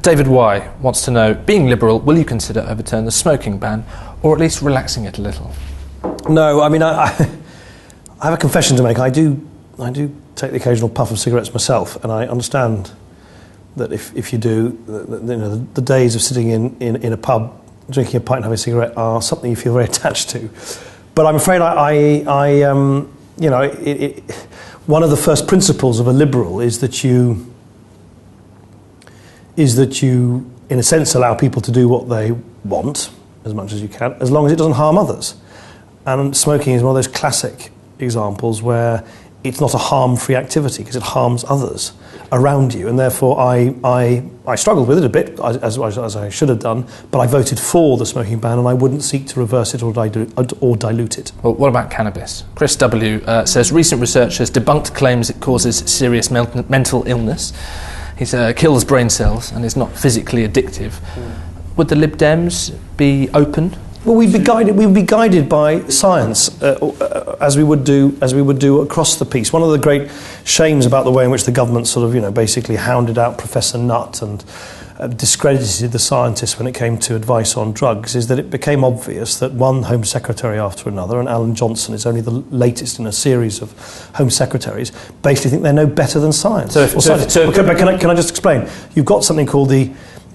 David Y wants to know, being Liberal, will you consider overturning the smoking ban, or at least relaxing it a little? No, I mean, I have a confession to make. I do take the occasional puff of cigarettes myself, and I understand that if you do, the days of sitting in a pub, drinking a pint and having a cigarette are something you feel very attached to. But I'm afraid one of the first principles of a Liberal is that you, in a sense, allow people to do what they want as much as you can, as long as it doesn't harm others. And smoking is one of those classic examples where it's not a harm-free activity because it harms others around you, and therefore I struggled with it a bit, as I should have done, but I voted for the smoking ban, and I wouldn't seek to reverse it or dilute it. Well, what about cannabis? Chris W. Says, recent research has debunked claims it causes serious mental illness. He kills brain cells and is not physically addictive. Would the Lib Dems be open? Well, we'd be guided by science, as we would do across the piece. One of the great shames about the way in which the government basically hounded out Professor Nutt and discredited the scientists when it came to advice on drugs is that it became obvious that one Home Secretary after another, and Alan Johnson is only the latest in a series of Home Secretaries, basically think they know better than science. Can I just explain? You've got something called the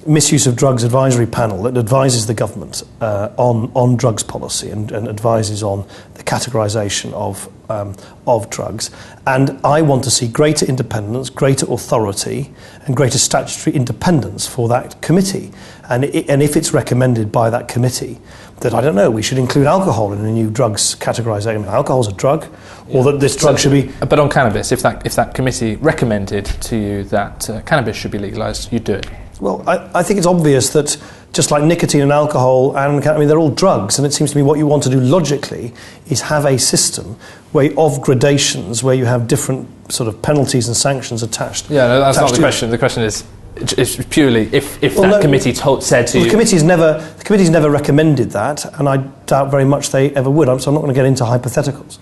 Misuse of Drugs Advisory Panel that advises the government on drugs policy and advises on the categorisation of drugs. And I want to see greater independence, greater authority and greater statutory independence for that committee. And if it's recommended by that committee that, I don't know, we should include alcohol in a new drugs categorisation. Alcohol's a drug, or that this drug should be... But on cannabis, if that committee recommended to you that cannabis should be legalised, you'd do it? Well, I think it's obvious that just like nicotine and alcohol, they're all drugs, and it seems to me what you want to do logically is have a system of gradations where you have different sort of penalties and sanctions attached. Yeah, no, that's not the question. The question is purely if committee said to you... The committee's never recommended that, and I doubt very much they ever would. So I'm not going to get into hypotheticals.